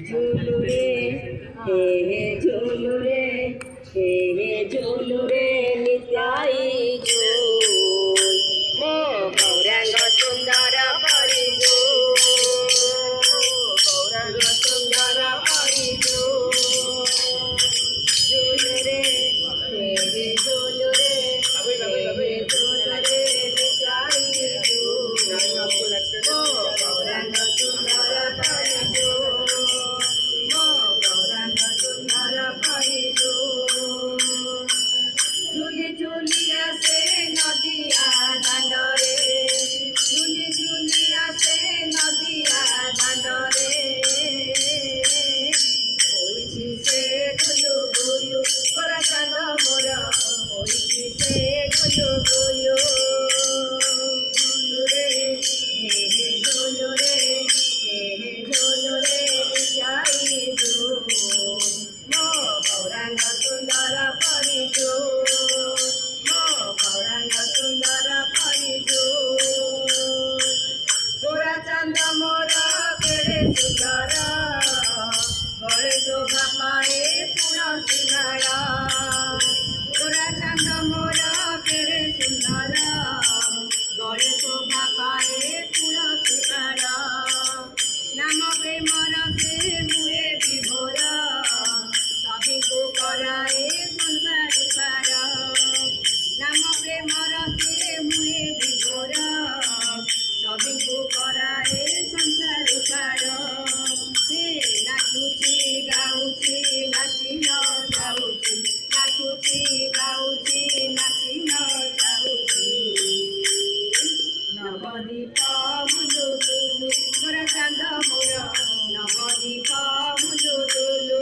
ঝুলুরে হে হে ঝুলুরে হে হে ঝুলুরে নিতাই ঝুল ମୋ ଗୌରାଙ୍ଗ ସୁନ୍ଦର ପରିଜୁ ଗୌରାଙ୍ଗ ସୁନ୍ଦର ପରିଜୁ ଝୁଲୁରେ ହେ ହେ ଝୁଲୁରେ ହେ ହେ ଝୁଲୁରେ ନିତାଇ ଝୁଲ ମୋ ଗୌରାଙ୍ଗ ସୁନ୍ଦର ପରିଜୁ ମୋ ଗୌରାଙ୍ଗ ସୁନ୍ଦର ପରିଜୁ ঝুলি ঝুলি আসে নদিয়া দাণ্ডরে ঝুলি ঝুলি আসে নদিয়া দাণ্ডরে হইছি সে গুলু গুলু করা চাঁদ মোর হইছি সে গুলু গুলু ঝুলুরে হে হে ঝুলুরে হে হে ঝুলুরে যাই ঝুল ମୋ ଗୌରାଙ୍ଗ ସୁନ୍ଦର ପରିଜୁ ମୋ ଗୌରାଙ୍ଗ ସୁନ୍ଦର ପରିଜୁ ଗୋରା ଚାନ୍ଦ ମୋର କେଡ଼େ ସୁନ୍ଦର ଗଳେ ଶୋଭା ପାଏ ତୁଳସୀ ମାଳ ଗୋରା ଚାନ୍ଦ ମୋର କେଡ଼େ ସୁନ୍ଦର ଗଳେ ଶୋଭା ପାଏ ତୁଳସୀ ମାଳ ନାମ ପ୍ରେମର ସେ ମୁଏ ବିଭୋର ସଭିଙ୍କୁ କରାଏ ସଂସାର ପାର ନାମ ପ୍ରେମର ସେ ମୁଏ ବିଭୋର ସଭିଙ୍କୁ କରାଏ ସଂସାର ପାର ସେ ନାଚୁଛି ଗାଉଛି ନାଚି ନ ଯାଉଛି ନାଚୁଛି ଗାଉଛି ନାଚି ନ ଯାଉଛି ନବଦୀପ ବୁଲୁ ବୁଲୁ ଗୋରା ଚାନ୍ଦ ମୋର ନବଦୀପ ବୁଲୁ ବୁଲୁ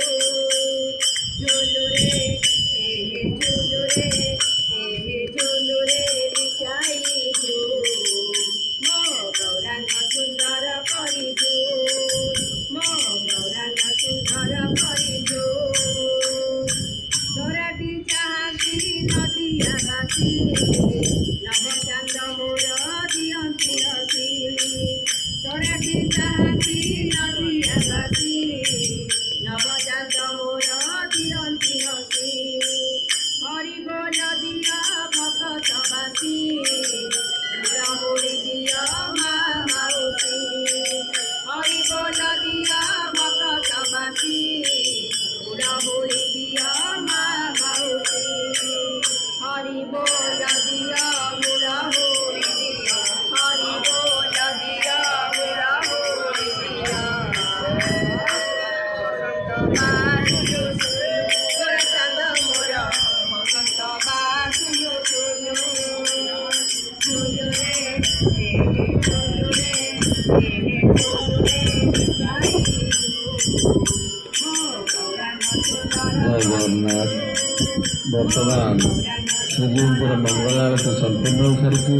ঝুলুরে হে হে ঝুলুরে হে হে ঝুলুরে নিতাই ঝুল ମୋ ଗୌରାଙ୍ଗ ସୁନ୍ଦର ପରିଜୁ ମୋ ଗୌରାଙ୍ଗ ସୁନ୍ଦର ପରିଜୁ ଧରାଟି ଚାହାନ୍ତି ନଦିଆ ବାସି ନବଚାନ୍ଦ ମୋର ଦିଅନ୍ତି ହସି ଧରାଟି ଚାହାନ୍ତି ନଦିଆ ବାସି ନବଚାନ୍ଦ ମୋର ଦିଅନ୍ତି ହସି ହରି ବୋଲ ଦିଅ ଭକତ ବାସି ମୁଡ଼ି ଦିଅ ମା ମାଉସୀ ହରି ବୋଲ ଦିଅ ଭକତ ବାସି ମୁଡ଼ି ଦିଅ ମା ମାଉସୀ ହରି ବୋଲ ଦିଅ ମୁଡ଼ି ଦିଅ ହରି ବୋଲ ଦିଅ ମୁଡ଼ି ଦିଅ ଜଗନ୍ନାଥ ବର୍ତ୍ତମାନ ଶ୍ରୀଜୀଉଙ୍କର ମଙ୍ଗଳ ଆଳତୀ ସମ୍ପୂର୍ଣ୍ଣ ହୋଇସାରିଛି।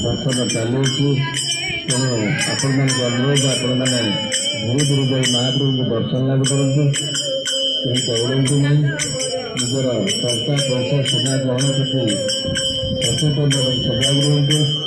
ଦର୍ଶନ ଚାଲୁଛି। ତେଣୁ ଆପଣମାନଙ୍କୁ ଅନୁରୋଧ ଆପଣମାନେ ଧୀରେ ଧୀରେ ଯାଇ ମହାପ୍ରଭୁଙ୍କୁ ଦର୍ଶନ ଲାଭ କରନ୍ତୁ। କେହି ଦୌଡ଼ନ୍ତୁ ନାହିଁ। ନିଜର ଟଙ୍କା ପଇସା ସୁନା ଗ୍ରହଣ ପ୍ରତି ସଚେତନ ଏବଂ ସଜାଗ ରୁହନ୍ତୁ।